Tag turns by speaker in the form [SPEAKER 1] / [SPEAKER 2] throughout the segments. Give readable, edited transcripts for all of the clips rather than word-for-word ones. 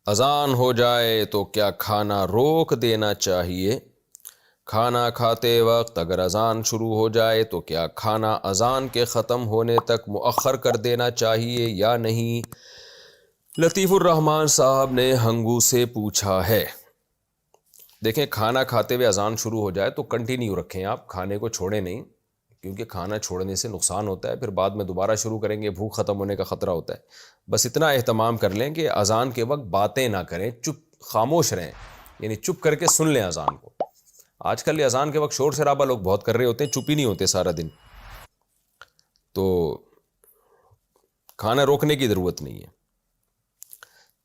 [SPEAKER 1] اذان ہو جائے تو کیا کھانا روک دینا چاہیے؟ کھانا کھاتے وقت اگر اذان شروع ہو جائے تو کیا کھانا اذان کے ختم ہونے تک مؤخر کر دینا چاہیے یا نہیں؟ لطیف الرحمان صاحب نے ہنگو سے پوچھا ہے۔ دیکھیں، کھانا کھاتے ہوئے اذان شروع ہو جائے تو کنٹینیو رکھیں، آپ کھانے کو چھوڑیں نہیں، کیونکہ کھانا چھوڑنے سے نقصان ہوتا ہے، پھر بعد میں دوبارہ شروع کریں گے بھوک ختم ہونے کا خطرہ ہوتا ہے۔ بس اتنا اہتمام کر لیں کہ اذان کے وقت باتیں نہ کریں، چپ خاموش رہیں، یعنی چپ کر کے سن لیں اذان کو۔ آج کل اذان کے وقت شور شرابہ لوگ بہت کر رہے ہوتے ہیں، چپ ہی نہیں ہوتے سارا دن، تو کھانا روکنے کی ضرورت نہیں ہے۔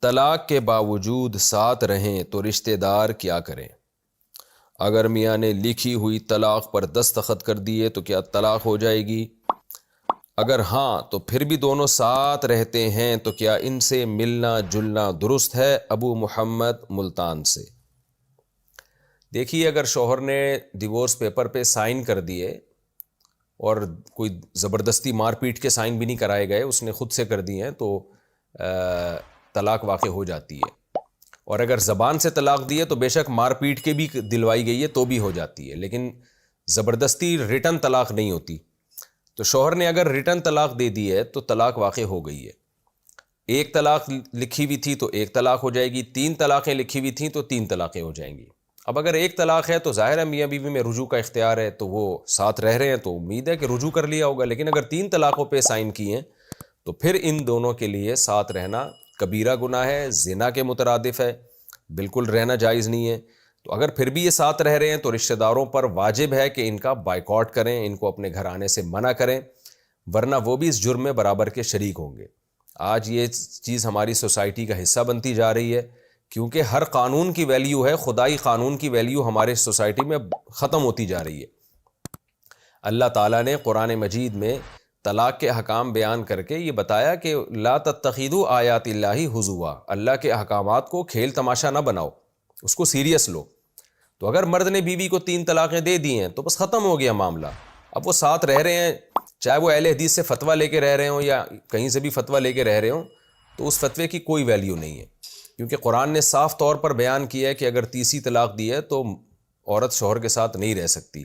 [SPEAKER 1] طلاق کے باوجود ساتھ رہیں تو رشتہ دار کیا کریں؟ اگر میاں نے لکھی ہوئی طلاق پر دستخط کر دیے تو کیا طلاق ہو جائے گی؟ اگر ہاں تو پھر بھی دونوں ساتھ رہتے ہیں تو کیا ان سے ملنا جلنا درست ہے؟ ابو محمد ملتان سے۔ دیکھیے، اگر شوہر نے ڈیورس پیپر پہ سائن کر دیے اور کوئی زبردستی مار پیٹ کے سائن بھی نہیں کرائے گئے، اس نے خود سے کر دیے ہیں، تو طلاق واقع ہو جاتی ہے۔ اور اگر زبان سے طلاق دی ہے تو بے شک مار پیٹ کے بھی دلوائی گئی ہے تو بھی ہو جاتی ہے، لیکن زبردستی ریٹن طلاق نہیں ہوتی۔ تو شوہر نے اگر ریٹن طلاق دے دی ہے تو طلاق واقع ہو گئی ہے۔ ایک طلاق لکھی ہوئی تھی تو ایک طلاق ہو جائے گی، 3 طلاقیں لکھی ہوئی تھیں تو 3 طلاقیں ہو جائیں گی۔ اب اگر ایک طلاق ہے تو ظاہر ہے میاں بیوی میں رجوع کا اختیار ہے، تو وہ ساتھ رہ رہے ہیں تو امید ہے کہ رجوع کر لیا ہوگا، لیکن اگر 3 طلاقوں پہ سائن کیے ہیں تو پھر ان دونوں کے لیے ساتھ رہنا کبیرہ گناہ ہے، زنا کے مترادف ہے، بالکل رہنا جائز نہیں ہے۔ تو اگر پھر بھی یہ ساتھ رہ رہے ہیں تو رشتہ داروں پر واجب ہے کہ ان کا بائیکاٹ کریں، ان کو اپنے گھر آنے سے منع کریں، ورنہ وہ بھی اس جرم میں برابر کے شریک ہوں گے۔ آج یہ چیز ہماری سوسائٹی کا حصہ بنتی جا رہی ہے، کیونکہ ہر قانون کی ویلیو ہے، خدائی قانون کی ویلیو ہمارے سوسائٹی میں ختم ہوتی جا رہی ہے۔ اللہ تعالیٰ نے قرآن مجید میں طلاق کے احکام بیان کر کے یہ بتایا کہ لا تتخذوا آیات اللہ ہزوا، اللہ کے احکامات کو کھیل تماشا نہ بناؤ، اس کو سیریس لو۔ تو اگر مرد نے بیوی کو 3 طلاقیں دے دی ہیں تو بس ختم ہو گیا معاملہ۔ اب وہ ساتھ رہ رہے ہیں، چاہے وہ اہل حدیث سے فتویٰ لے کے رہ رہے ہوں یا کہیں سے بھی فتویٰ لے کے رہ رہے ہوں، تو اس فتوے کی کوئی ویلیو نہیں ہے، کیونکہ قرآن نے صاف طور پر بیان کیا ہے کہ اگر تیسری طلاق دی ہے تو عورت شوہر کے ساتھ نہیں رہ سکتی۔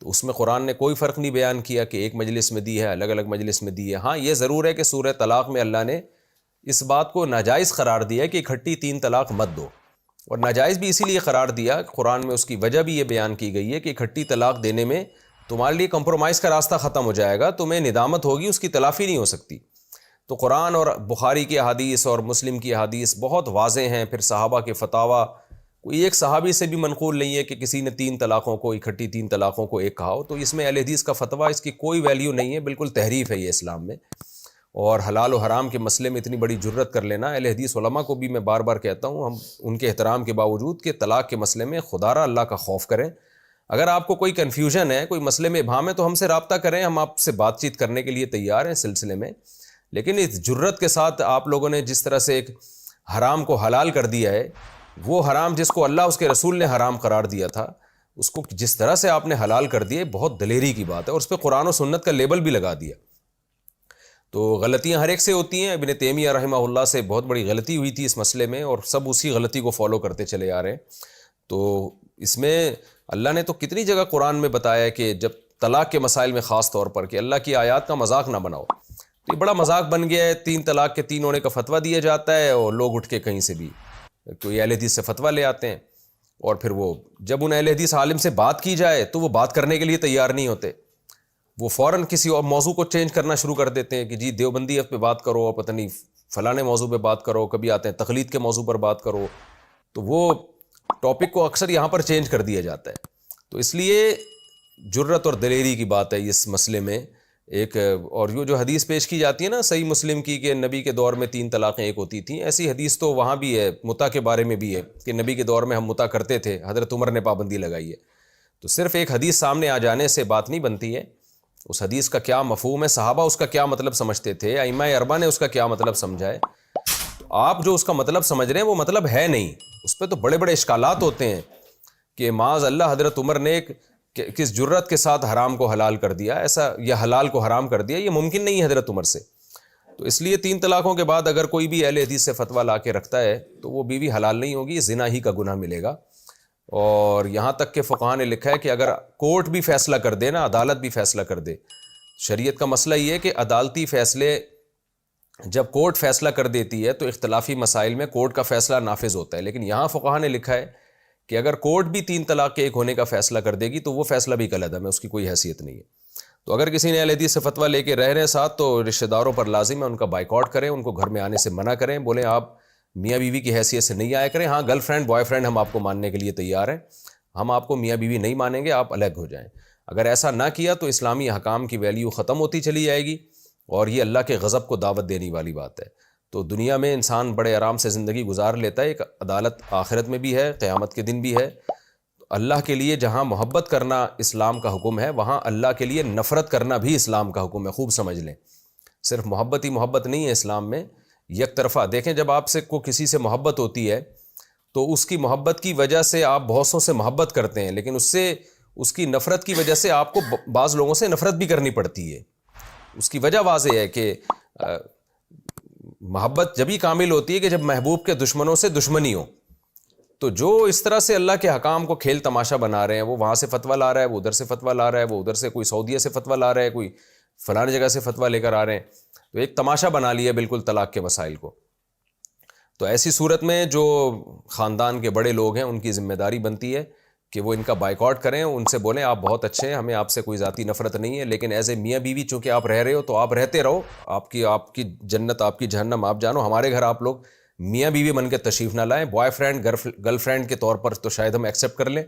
[SPEAKER 1] تو اس میں قرآن نے کوئی فرق نہیں بیان کیا کہ ایک مجلس میں دی ہے، الگ الگ مجلس میں دی ہے۔ ہاں، یہ ضرور ہے کہ سورہ طلاق میں اللہ نے اس بات کو ناجائز قرار دیا کہ اکٹھی 3 طلاق مت دو، اور ناجائز بھی اسی لیے قرار دیا، قرآن میں اس کی وجہ بھی یہ بیان کی گئی ہے کہ اکٹھی طلاق دینے میں تمہارے لیے کمپرومائز کا راستہ ختم ہو جائے گا، تمہیں ندامت ہوگی، اس کی تلافی نہیں ہو سکتی۔ تو قرآن اور بخاری کی احادیث اور مسلم کی احادیث بہت واضح ہیں، پھر صحابہ کے فتاویٰ، کوئی ایک صحابی سے بھی منقول نہیں ہے کہ کسی نے 3 طلاقوں کو اکٹھی 3 طلاقوں کو ایک کہا ہو۔ تو اس میں اہل حدیث کا فتویٰ، اس کی کوئی ویلیو نہیں ہے، بالکل تحریف ہے یہ اسلام میں۔ اور حلال و حرام کے مسئلے میں اتنی بڑی جرت کر لینا، اہل حدیث علماء کو بھی میں بار بار کہتا ہوں، ہم ان کے احترام کے باوجود کہ طلاق کے مسئلے میں خدا را اللہ کا خوف کریں۔ اگر آپ کو کوئی کنفیوژن ہے، کوئی مسئلے میں ابہام ہے تو ہم سے رابطہ کریں، ہم آپ سے بات چیت کرنے کے لیے تیار ہیں سلسلے میں۔ لیکن اس جرت کے ساتھ آپ لوگوں نے جس طرح سے ایک حرام کو حلال کر دیا ہے، وہ حرام جس کو اللہ اس کے رسول نے حرام قرار دیا تھا، اس کو جس طرح سے آپ نے حلال کر دیا، بہت دلیری کی بات ہے، اور اس پہ قرآن و سنت کا لیبل بھی لگا دیا۔ تو غلطیاں ہر ایک سے ہوتی ہیں، ابن تیمیہ رحمہ اللہ سے بہت بڑی غلطی ہوئی تھی اس مسئلے میں، اور سب اسی غلطی کو فالو کرتے چلے آ رہے ہیں۔ تو اس میں اللہ نے تو کتنی جگہ قرآن میں بتایا ہے کہ جب طلاق کے مسائل میں خاص طور پر کہ اللہ کی آیات کا مذاق نہ بناؤ۔ تو یہ بڑا مذاق بن گیا ہے، 3 طلاق کے 3 ہونے کا فتویٰ دیا جاتا ہے، اور لوگ اٹھ کے کہیں سے بھی کوئی اہل حدیث سے فتویٰ لے آتے ہیں، اور پھر وہ جب ان اہل حدیث عالم سے بات کی جائے تو وہ بات کرنے کے لیے تیار نہیں ہوتے، وہ فوراً کسی اور موضوع کو چینج کرنا شروع کر دیتے ہیں کہ جی دیوبندیت پہ بات کرو، اور پتہ نہیں فلانے موضوع پہ بات کرو، کبھی آتے ہیں تقلید کے موضوع پر بات کرو، تو وہ ٹاپک کو اکثر یہاں پر چینج کر دیا جاتا ہے۔ تو اس لیے جرت اور دلیری کی بات ہے اس مسئلے میں ایک، اور یہ جو حدیث پیش کی جاتی ہے نا صحیح مسلم کی کہ نبی کے دور میں 3 طلاقیں ایک ہوتی تھیں، ایسی حدیث تو وہاں بھی ہے، متع کے بارے میں بھی ہے کہ نبی کے دور میں ہم متع کرتے تھے، حضرت عمر نے پابندی لگائی ہے۔ تو صرف ایک حدیث سامنے آ جانے سے بات نہیں بنتی ہے، اس حدیث کا کیا مفہوم ہے، صحابہ اس کا کیا مطلب سمجھتے تھے، ائمہ اربعہ نے اس کا کیا مطلب سمجھا ہے۔ تو آپ جو اس کا مطلب سمجھ رہے ہیں وہ مطلب ہے نہیں، اس پہ تو بڑے بڑے اشکالات ہوتے ہیں کہ معاذ اللہ حضرت عمر نے کس جرت کے ساتھ حرام کو حلال کر دیا، ایسا یا حلال کو حرام کر دیا، یہ ممکن نہیں ہے حضرت عمر سے۔ تو اس لیے 3 طلاقوں کے بعد اگر کوئی بھی اہل حدیث سے فتویٰ لا کے رکھتا ہے تو وہ بیوی حلال نہیں ہوگی، زنا ہی کا گناہ ملے گا۔ اور یہاں تک کہ فقہاء نے لکھا ہے کہ اگر کورٹ بھی فیصلہ کر دے نا، عدالت بھی فیصلہ کر دے، شریعت کا مسئلہ یہ ہے کہ عدالتی فیصلے جب کورٹ فیصلہ کر دیتی ہے تو اختلافی مسائل میں کورٹ کا فیصلہ نافذ ہوتا ہے، لیکن یہاں فقہاء نے لکھا ہے کہ اگر کورٹ بھی 3 طلاق کے ایک ہونے کا فیصلہ کر دے گی تو وہ فیصلہ بھی کالعدم ہے، اس کی کوئی حیثیت نہیں ہے۔ تو اگر کسی نے اہل حدیث سے فتویٰ لے کے رہ رہے ہیں ساتھ تو رشتہ داروں پر لازم ہے ان کا بائیکاٹ کریں، ان کو گھر میں آنے سے منع کریں، بولیں آپ میاں بیوی کی حیثیت سے نہیں آیا کریں، ہاں گرل فرینڈ بوائے فرینڈ ہم آپ کو ماننے کے لیے تیار ہیں، ہم آپ کو میاں بیوی نہیں مانیں گے، آپ الگ ہو جائیں۔ اگر ایسا نہ کیا تو اسلامی احکام کی ویلیو ختم ہوتی چلی جائے گی اور یہ اللہ کے غضب کو دعوت دینے والی بات ہے۔ تو دنیا میں انسان بڑے آرام سے زندگی گزار لیتا ہے، ایک عدالت آخرت میں بھی ہے، قیامت کے دن بھی ہے۔ اللہ کے لیے جہاں محبت کرنا اسلام کا حکم ہے وہاں اللہ کے لیے نفرت کرنا بھی اسلام کا حکم ہے، خوب سمجھ لیں۔ صرف محبت ہی محبت نہیں ہے اسلام میں، یک طرفہ۔ دیکھیں جب آپ سے کسی سے محبت ہوتی ہے تو اس کی محبت کی وجہ سے آپ بہت سوں سے محبت کرتے ہیں، لیکن اس کی نفرت کی وجہ سے آپ کو بعض لوگوں سے نفرت بھی کرنی پڑتی ہے۔ اس کی وجہ واضح ہے کہ محبت جبھی کامل ہوتی ہے کہ جب محبوب کے دشمنوں سے دشمنی ہو۔ تو جو اس طرح سے اللہ کے حکام کو کھیل تماشا بنا رہے ہیں، وہ وہاں سے فتویٰ لا رہا ہے، وہ ادھر سے فتویٰ لا رہا ہے، وہ ادھر سے کوئی سعودیہ سے فتویٰ لا رہا ہے، کوئی فلانی جگہ سے فتویٰ لے کر آ رہے ہیں، تو ایک تماشا بنا لیا بالکل طلاق کے مسائل کو۔ تو ایسی صورت میں جو خاندان کے بڑے لوگ ہیں ان کی ذمہ داری بنتی ہے کہ وہ ان کا بائیکاٹ کریں، ان سے بولیں آپ بہت اچھے ہیں، ہمیں آپ سے کوئی ذاتی نفرت نہیں ہے، لیکن ایز اے میاں بیوی چونکہ آپ رہ رہے ہو تو آپ رہتے رہو، آپ کی جنت آپ کی جہنم آپ جانو، ہمارے گھر آپ لوگ میاں بیوی بن کے تشریف نہ لائیں، بوائے فرینڈ گرل فرینڈ کے طور پر تو شاید ہم ایکسیپٹ کر لیں،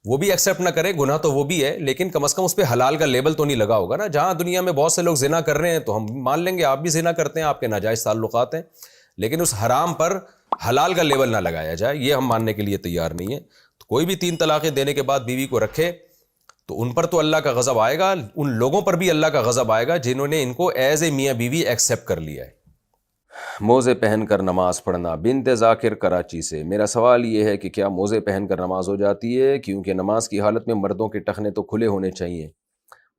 [SPEAKER 1] وہ بھی ایکسیپٹ نہ کریں، گناہ تو وہ بھی ہے، لیکن کم از کم اس پہ حلال کا لیبل تو نہیں لگا ہوگا نا۔ جہاں دنیا میں بہت سے لوگ زنا کر رہے ہیں تو ہم مان لیں گے آپ بھی زنا کرتے ہیں، آپ کے ناجائز تعلقات ہیں، لیکن اس حرام پر حلال کا لیبل نہ لگایا جائے، یہ ہم ماننے کے لیے تیار نہیں ہے۔ تو کوئی بھی 3 طلاقیں دینے کے بعد بیوی کو رکھے تو ان پر تو اللہ کا غضب آئے گا، ان لوگوں پر بھی اللہ کا غضب آئے گا جنہوں نے ان کو ایز اے میاں بیوی ایکسیپٹ کر لیا ہے۔ موزے پہن کر نماز پڑھنا، بنت ذاکر کراچی سے۔ میرا سوال یہ ہے کہ کیا موزے پہن کر نماز ہو جاتی ہے؟ کیونکہ نماز کی حالت میں مردوں کے ٹخنے تو کھلے ہونے چاہیے۔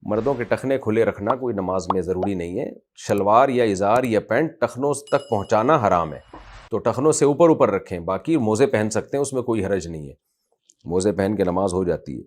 [SPEAKER 1] مردوں کے ٹخنے کھلے رکھنا کوئی نماز میں ضروری نہیں ہے، شلوار یا ازار یا پینٹ ٹخنوں تک پہنچانا حرام ہے، تو ٹخنوں سے اوپر رکھیں، باقی موزے پہن سکتے ہیں، اس میں کوئی حرج نہیں ہے، موزے پہن کے نماز ہو جاتی ہے۔